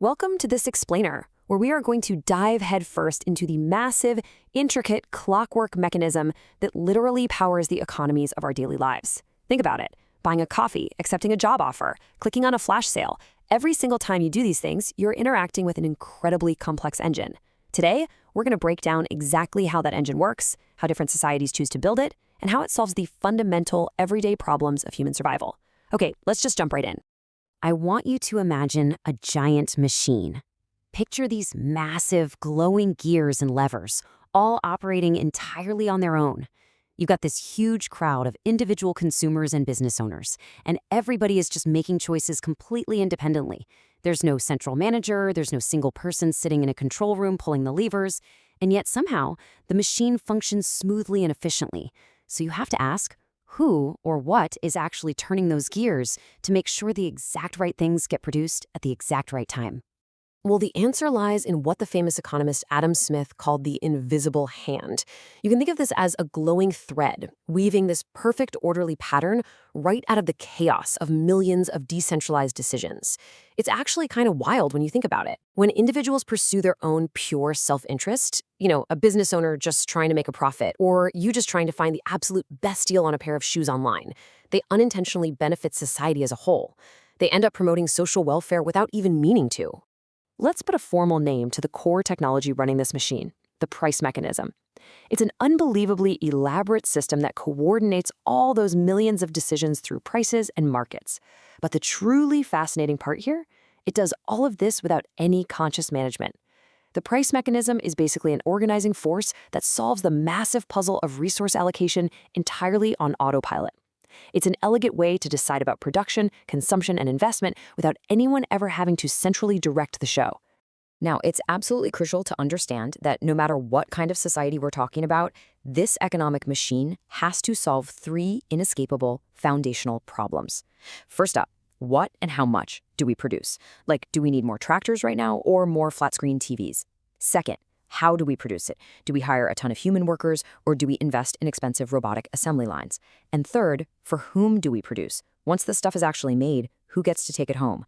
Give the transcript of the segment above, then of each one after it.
Welcome to This Explainer, where we are going to dive headfirst into the massive, intricate clockwork mechanism that literally powers the economies of our daily lives. Think about it. Buying a coffee, accepting a job offer, clicking on a flash sale. Every single time you do these things, you're interacting with an incredibly complex engine. Today, we're going to break down exactly how that engine works, how different societies choose to build it, and how it solves the fundamental, everyday problems of human survival. Okay, let's just jump right in. I want you to imagine a giant machine. Picture these massive, glowing gears and levers, all operating entirely on their own. You've got this huge crowd of individual consumers and business owners, and everybody is just making choices completely independently. There's no central manager, there's no single person sitting in a control room pulling the levers, and yet somehow the machine functions smoothly and efficiently. So you have to ask, who or what is actually turning those gears to make sure the exact right things get produced at the exact right time? Well, the answer lies in what the famous economist Adam Smith called the invisible hand. You can think of this as a glowing thread, weaving this perfect orderly pattern right out of the chaos of millions of decentralized decisions. It's actually kind of wild when you think about it. When individuals pursue their own pure self-interest, a business owner just trying to make a profit, or you just trying to find the absolute best deal on a pair of shoes online, they unintentionally benefit society as a whole. They end up promoting social welfare without even meaning to. Let's put a formal name to the core technology running this machine, the price mechanism. It's an unbelievably elaborate system that coordinates all those millions of decisions through prices and markets. But the truly fascinating part here, it does all of this without any conscious management. The price mechanism is basically an organizing force that solves the massive puzzle of resource allocation entirely on autopilot. It's an elegant way to decide about production, consumption, and investment without anyone ever having to centrally direct the show. Now, it's absolutely crucial to understand that no matter what kind of society we're talking about, this economic machine has to solve three inescapable foundational problems. First up, what and how much do we produce? Like, do we need more tractors right now or more flat-screen TVs? Second, how do we produce it? Do we hire a ton of human workers, or do we invest in expensive robotic assembly lines? And third, for whom do we produce? Once the stuff is actually made, who gets to take it home?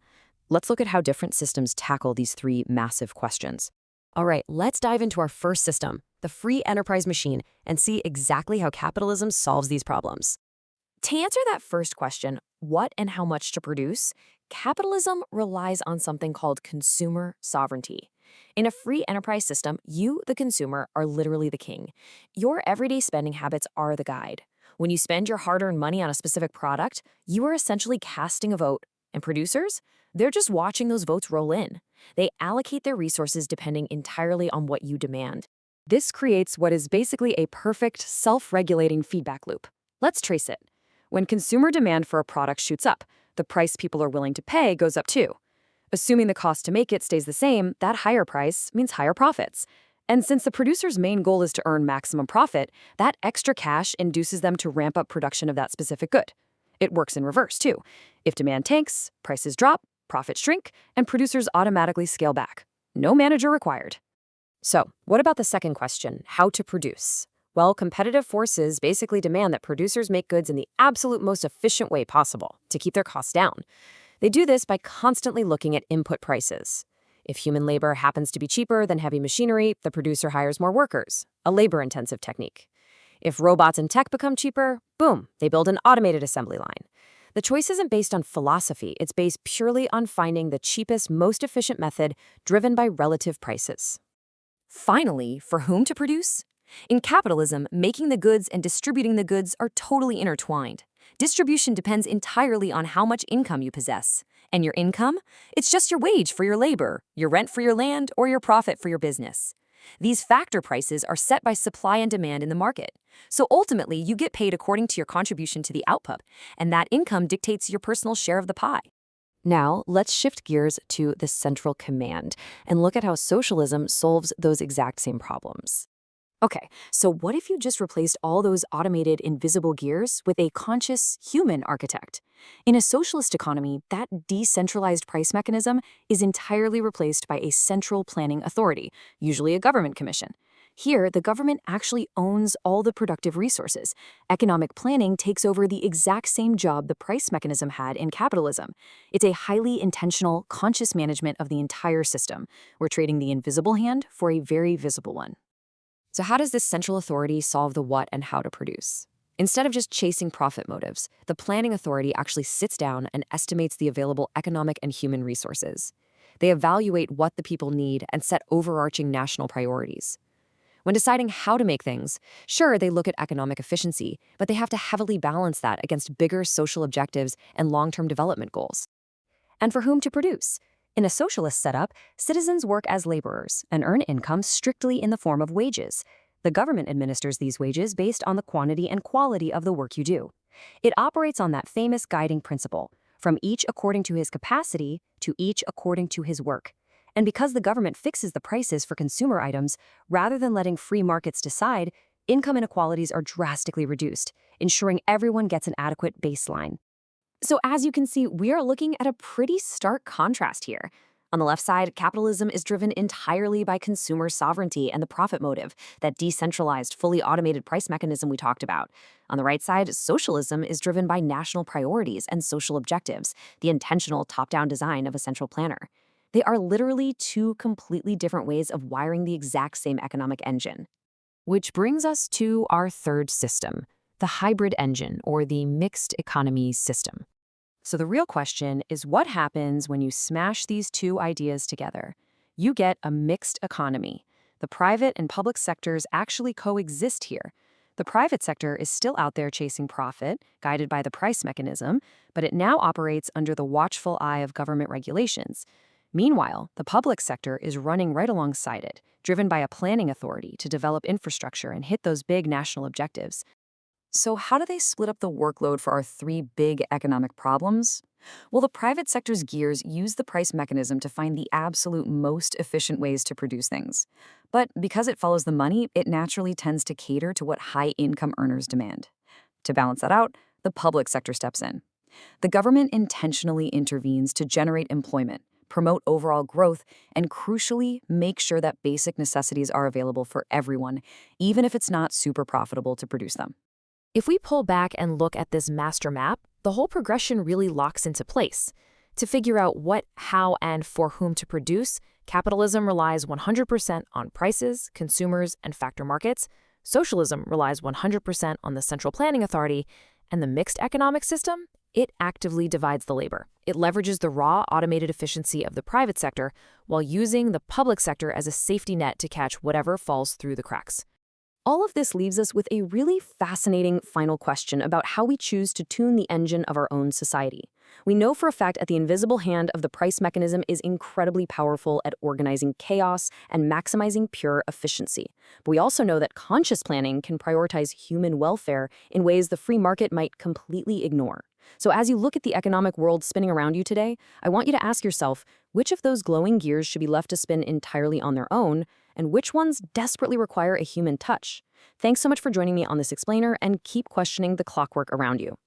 Let's look at how different systems tackle these three massive questions. All right, let's dive into our first system, the free enterprise machine, and see exactly how capitalism solves these problems. To answer that first question, what and how much to produce, capitalism relies on something called consumer sovereignty. In a free enterprise system, you, the consumer, are literally the king. Your everyday spending habits are the guide. When you spend your hard-earned money on a specific product, you are essentially casting a vote. And producers? They're just watching those votes roll in. They allocate their resources depending entirely on what you demand. This creates what is basically a perfect, self-regulating feedback loop. Let's trace it. When consumer demand for a product shoots up, the price people are willing to pay goes up too. Assuming the cost to make it stays the same, that higher price means higher profits. And since the producer's main goal is to earn maximum profit, that extra cash induces them to ramp up production of that specific good. It works in reverse, too. If demand tanks, prices drop, profits shrink, and producers automatically scale back. No manager required. So, what about the second question, how to produce? Well, competitive forces basically demand that producers make goods in the absolute most efficient way possible to keep their costs down. They do this by constantly looking at input prices. If human labor happens to be cheaper than heavy machinery, the producer hires more workers, a labor-intensive technique. If robots and tech become cheaper, boom, they build an automated assembly line. The choice isn't based on philosophy, it's based purely on finding the cheapest, most efficient method driven by relative prices. Finally, for whom to produce? In capitalism, making the goods and distributing the goods are totally intertwined. Distribution depends entirely on how much income you possess. And your income? It's just your wage for your labor, your rent for your land, or your profit for your business. These factor prices are set by supply and demand in the market. So ultimately, you get paid according to your contribution to the output, and that income dictates your personal share of the pie. Now, let's shift gears to the central command and look at how socialism solves those exact same problems. Okay, so what if you just replaced all those automated invisible gears with a conscious human architect? In a socialist economy, that decentralized price mechanism is entirely replaced by a central planning authority, usually a government commission. Here, the government actually owns all the productive resources. Economic planning takes over the exact same job the price mechanism had in capitalism. It's a highly intentional, conscious management of the entire system. We're trading the invisible hand for a very visible one. So how does this central authority solve the what and how to produce? Instead of just chasing profit motives, the planning authority actually sits down and estimates the available economic and human resources. They evaluate what the people need and set overarching national priorities. When deciding how to make things, sure, they look at economic efficiency, but they have to heavily balance that against bigger social objectives and long-term development goals. And for whom to produce? In a socialist setup, citizens work as laborers and earn income strictly in the form of wages. The government administers these wages based on the quantity and quality of the work you do. It operates on that famous guiding principle, from each according to his capacity to each according to his work. And because the government fixes the prices for consumer items, rather than letting free markets decide, income inequalities are drastically reduced, ensuring everyone gets an adequate baseline. So as you can see, we are looking at a pretty stark contrast here. On the left side, capitalism is driven entirely by consumer sovereignty and the profit motive, that decentralized, fully automated price mechanism we talked about. On the right side, socialism is driven by national priorities and social objectives, the intentional top-down design of a central planner. They are literally two completely different ways of wiring the exact same economic engine. Which brings us to our third system, the hybrid engine, or the mixed economy system. So the real question is, what happens when you smash these two ideas together? You get a mixed economy. The private and public sectors actually coexist here. The private sector is still out there chasing profit, guided by the price mechanism, but it now operates under the watchful eye of government regulations. Meanwhile, the public sector is running right alongside it, driven by a planning authority to develop infrastructure and hit those big national objectives. So how do they split up the workload for our three big economic problems? Well, the private sector's gears use the price mechanism to find the absolute most efficient ways to produce things. But because it follows the money, it naturally tends to cater to what high-income earners demand. To balance that out, the public sector steps in. The government intentionally intervenes to generate employment, promote overall growth, and crucially, make sure that basic necessities are available for everyone, even if it's not super profitable to produce them. If we pull back and look at this master map, the whole progression really locks into place. To figure out what, how, and for whom to produce, capitalism relies 100% on prices, consumers, and factor markets. Socialism relies 100% on the central planning authority, and the mixed economic system, it actively divides the labor. It leverages the raw, automated efficiency of the private sector while using the public sector as a safety net to catch whatever falls through the cracks. All of this leaves us with a really fascinating final question about how we choose to tune the engine of our own society. We know for a fact that the invisible hand of the price mechanism is incredibly powerful at organizing chaos and maximizing pure efficiency. But we also know that conscious planning can prioritize human welfare in ways the free market might completely ignore. So as you look at the economic world spinning around you today, I want you to ask yourself, which of those glowing gears should be left to spin entirely on their own, and which ones desperately require a human touch? Thanks so much for joining me on this explainer, and keep questioning the clockwork around you.